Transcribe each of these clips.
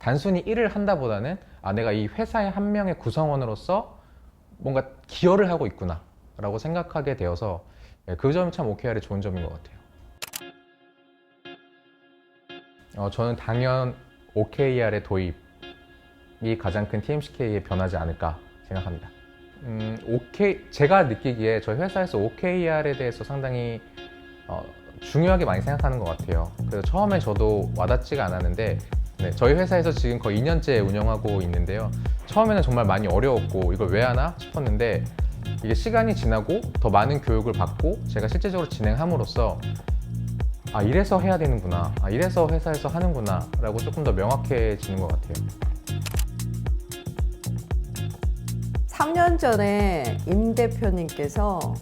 단순히 일을 한다보다는 내가 이 회사의 한 명의 구성원으로서 뭔가 기여를 하고 있구나 라고 생각하게 되어서 그 점이 참 OKR의 좋은 점인 것 같아요. 저는 당연 OKR의 도입이 가장 큰 TMCK의 변화지 않을까 생각합니다. 제가 느끼기에 저희 회사에서 OKR에 대해서 상당히 중요하게 많이 생각하는 것 같아요. 그래서 처음에 저도 와닿지가 않았는데 저희 회사에서 지금 거의 2년째 운영하고 있는데요. 처음에는 정말 많이 어려웠고 이걸 왜 하나 싶었는데 이게 시간이 지나고 더 많은 교육을 받고 제가 실제적으로 진행함으로써 이래서 해야 되는구나, 이래서 회사에서 하는구나 라고 조금 더 명확해지는 것 같아요. 3년 전에 임 대표님께서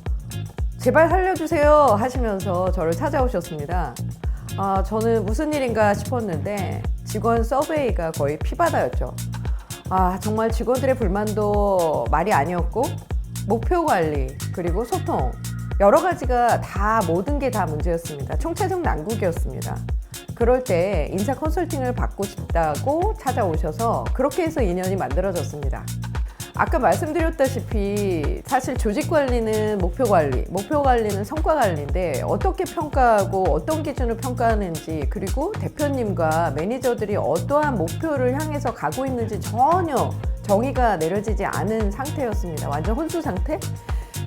제발 살려주세요 하시면서 저를 찾아오셨습니다. 저는 무슨 일인가 싶었는데 직원 서베이가 거의 피바다였죠. 정말 직원들의 불만도 말이 아니었고 목표 관리 그리고 소통 여러 가지가 다 모든 게 다 문제였습니다. 총체적 난국이었습니다. 그럴 때 인사 컨설팅을 받고 싶다고 찾아오셔서 그렇게 해서 인연이 만들어졌습니다. 아까 말씀드렸다시피 사실 조직 관리는 목표 관리는 성과 관리인데 어떻게 평가하고 어떤 기준으로 평가하는지 그리고 대표님과 매니저들이 어떠한 목표를 향해서 가고 있는지 전혀 정의가 내려지지 않은 상태였습니다. 완전 혼수 상태?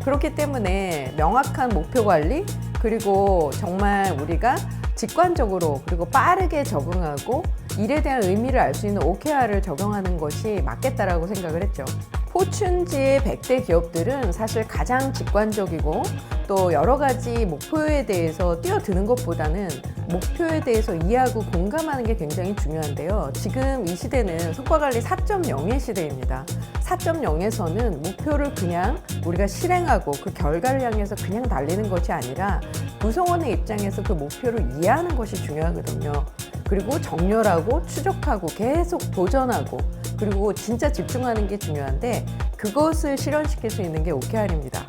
그렇기 때문에 명확한 목표 관리 그리고 정말 우리가 직관적으로 그리고 빠르게 적응하고 일에 대한 의미를 알 수 있는 OKR을 적용하는 것이 맞겠다라고 생각을 했죠. 포춘지의 100대 기업들은 사실 가장 직관적이고 또 여러 가지 목표에 대해서 뛰어드는 것보다는 목표에 대해서 이해하고 공감하는 게 굉장히 중요한데요. 지금 이 시대는 성과관리 4.0의 시대입니다. 4.0에서는 목표를 그냥 우리가 실행하고 그 결과를 향해서 그냥 달리는 것이 아니라 구성원의 입장에서 그 목표를 이해하는 것이 중요하거든요. 그리고 정렬하고 추적하고 계속 도전하고 그리고 진짜 집중하는 게 중요한데 그것을 실현시킬 수 있는 게 OKR입니다.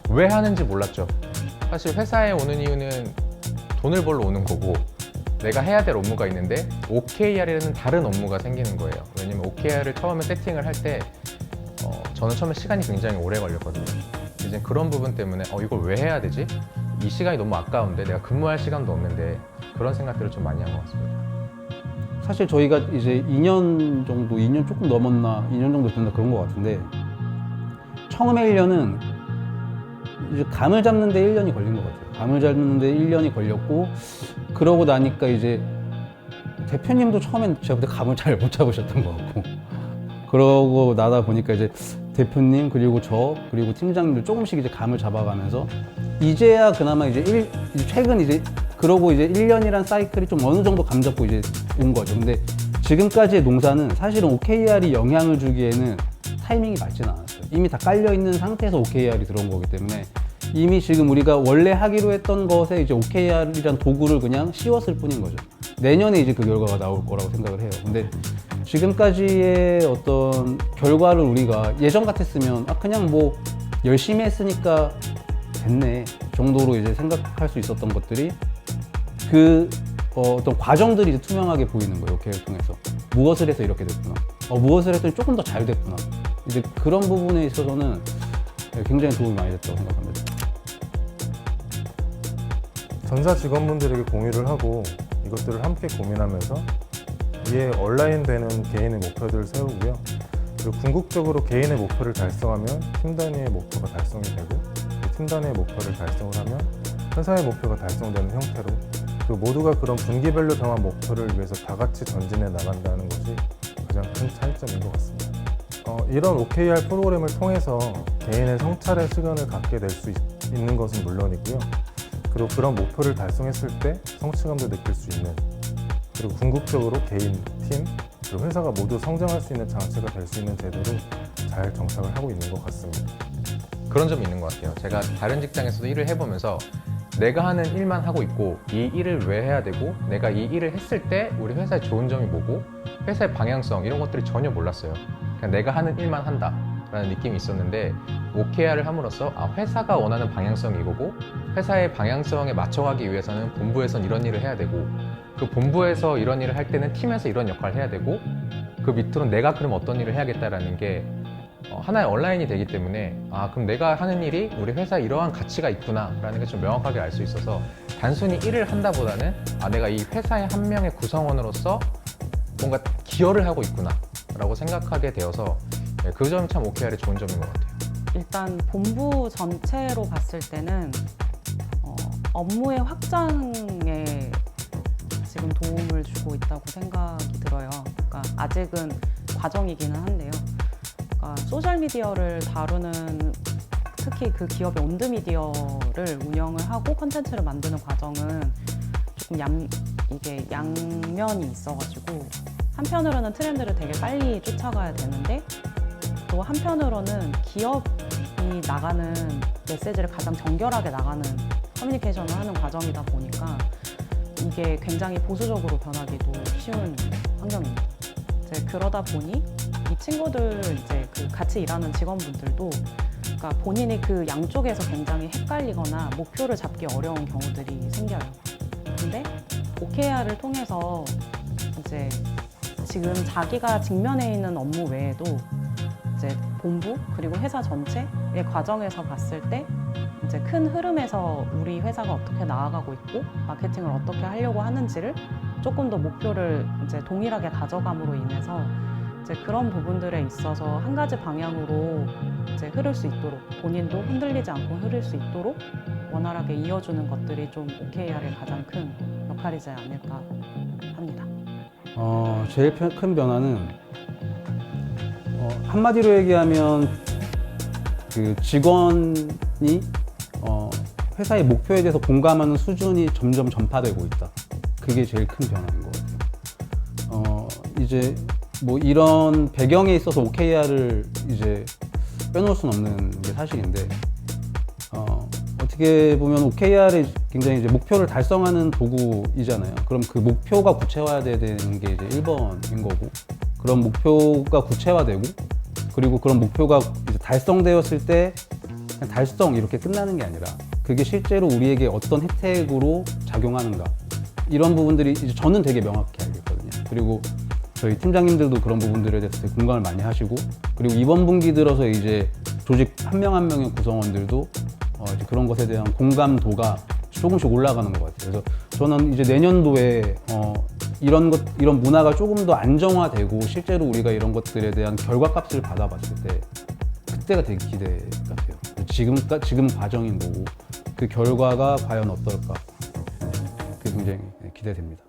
왜 하는지 몰랐죠. 사실 회사에 오는 이유는 돈을 벌러 오는 거고 내가 해야 될 업무가 있는데 OKR이라는 다른 업무가 생기는 거예요. 왜냐면 OKR을 처음에 세팅을 할 때 저는 처음에 시간이 굉장히 오래 걸렸거든요. 이제 그런 부분 때문에 이걸 왜 해야 되지? 이 시간이 너무 아까운데 내가 근무할 시간도 없는데 그런 생각들을 좀 많이 한 것 같습니다. 사실 저희가 이제 2년 정도, 2년 조금 넘었나, 2년 정도 됐나 그런 것 같은데 처음에 1년은 이제 감을 잡는데 1년이 걸린 것 같아요. 감을 잡는데 1년이 걸렸고 그러고 나니까 이제 대표님도 처음엔 제가 그때 감을 잘 못 잡으셨던 것 같고 그러고 나다 보니까 이제 대표님 그리고 저 그리고 팀장님들 조금씩 이제 감을 잡아가면서 이제야 그나마 이제 최근 이제 그러고 이제 1년이란 사이클이 좀 어느 정도 감 잡고 이제 온 거죠. 근데 지금까지의 농사는 사실은 OKR이 영향을 주기에는 타이밍이 맞지는 않았어요. 이미 다 깔려 있는 상태에서 OKR이 들어온 거기 때문에 이미 지금 우리가 원래 하기로 했던 것에 이제 OKR이란 도구를 그냥 씌웠을 뿐인 거죠. 내년에 이제 그 결과가 나올 거라고 생각을 해요. 근데 지금까지의 어떤 결과를 우리가 예전 같았으면 그냥 뭐 열심히 했으니까 됐네 정도로 이제 생각할 수 있었던 것들이 그 어떤 과정들이 이제 투명하게 보이는 거예요. OKR을 통해서 무엇을 해서 이렇게 됐구나, 무엇을 했더니 조금 더 잘 됐구나. 이제 그런 부분에 있어서는 굉장히 도움이 많이 됐다고 생각합니다. 전사 직원분들에게 공유를 하고 이것들을 함께 고민하면서 이에 얼라인되는 개인의 목표들을 세우고요. 그리고 궁극적으로 개인의 목표를 달성하면 팀 단위의 목표가 달성이 되고 팀 단위의 목표를 달성을 하면 회사의 목표가 달성되는 형태로 그리고 모두가 그런 분기별로 정한 목표를 위해서 다 같이 전진해 나간다는 것이 가장 큰 차이점인 것 같습니다. 이런 OKR 프로그램을 통해서 개인의 성찰의 시간을 갖게 될 수 있는 것은 물론이고요. 그리고 그런 목표를 달성했을 때 성취감도 느낄 수 있는 그리고 궁극적으로 개인, 팀, 그리고 회사가 모두 성장할 수 있는 장치가 될 수 있는 제도로 잘 정착을 하고 있는 것 같습니다. 그런 점이 있는 것 같아요. 제가 다른 직장에서도 일을 해보면서 내가 하는 일만 하고 있고 이 일을 왜 해야 되고 내가 이 일을 했을 때 우리 회사의 좋은 점이 뭐고 회사의 방향성 이런 것들이 전혀 몰랐어요. 그냥 내가 하는 일만 한다 라는 느낌이 있었는데 OKR을 함으로써 회사가 원하는 방향성이 이거고 회사의 방향성에 맞춰가기 위해서는 본부에선 이런 일을 해야 되고 그 본부에서 이런 일을 할 때는 팀에서 이런 역할을 해야 되고 그 밑으로 내가 그럼 어떤 일을 해야겠다라는 게 하나의 온라인이 되기 때문에 그럼 내가 하는 일이 우리 회사에 이러한 가치가 있구나 라는 게 좀 명확하게 알 수 있어서 단순히 일을 한다보다는 내가 이 회사의 한 명의 구성원으로서 뭔가 기여를 하고 있구나 라고 생각하게 되어서 그 점이 참 OKR의 좋은 점인 것 같아요. 일단 본부 전체로 봤을 때는 업무의 확장에 지금 도움을 주고 있다고 생각이 들어요. 그러니까 아직은 과정이기는 한데요. 그러니까 소셜미디어를 다루는 특히 그 기업의 온드미디어를 운영을 하고 콘텐츠를 만드는 과정은 조금 이게 양면이 있어가지고 한편으로는 트렌드를 되게 빨리 쫓아가야 되는데 또 한편으로는 기업이 나가는 메시지를 가장 정결하게 나가는 커뮤니케이션을 하는 과정이다 보니까 이게 굉장히 보수적으로 변하기도 쉬운 환경입니다. 이제 그러다 보니 이 친구들 이제 그 같이 일하는 직원분들도 그러니까 본인이 그 양쪽에서 굉장히 헷갈리거나 목표를 잡기 어려운 경우들이 생겨요. 근데 OKR을 통해서 이제 지금 자기가 직면해 있는 업무 외에도 이제 본부 그리고 회사 전체의 과정에서 봤을 때 이제 큰 흐름에서 우리 회사가 어떻게 나아가고 있고 마케팅을 어떻게 하려고 하는지를 조금 더 목표를 이제 동일하게 가져감으로 인해서 이제 그런 부분들에 있어서 한 가지 방향으로 이제 흐를 수 있도록 본인도 흔들리지 않고 흐를 수 있도록 원활하게 이어주는 것들이 좀 OKR의 가장 큰 역할이지 않을까 합니다. 제일 큰 변화는 한마디로 얘기하면 그 직원이 회사의 목표에 대해서 공감하는 수준이 점점 전파되고 있다. 그게 제일 큰 변화인 것 같아요. 이제 뭐 이런 배경에 있어서 OKR을 이제 빼놓을 수는 없는 게 사실인데 어떻게 보면 OKR이 굉장히 이제 목표를 달성하는 도구이잖아요. 그럼 그 목표가 구체화돼야 되는 게 이제 1번인 거고, 그런 목표가 구체화되고, 그리고 그런 목표가 이제 달성되었을 때 그냥 달성 이렇게 끝나는 게 아니라 그게 실제로 우리에게 어떤 혜택으로 작용하는가, 이런 부분들이 이제 저는 되게 명확히 알겠거든요. 그리고 저희 팀장님들도 그런 부분들에 대해서 되게 공감을 많이 하시고, 그리고 이번 분기 들어서 이제 조직 한 명 한 명의 구성원들도 이제 그런 것에 대한 공감도가 조금씩 올라가는 것 같아요. 그래서 저는 이제 내년도에 이런 문화가 조금 더 안정화되고 실제로 우리가 이런 것들에 대한 결과값을 받아봤을 때 그때가 되게 기대 같아요. 지금 과정인 거고 그 결과가 과연 어떨까, 그게 굉장히 기대됩니다.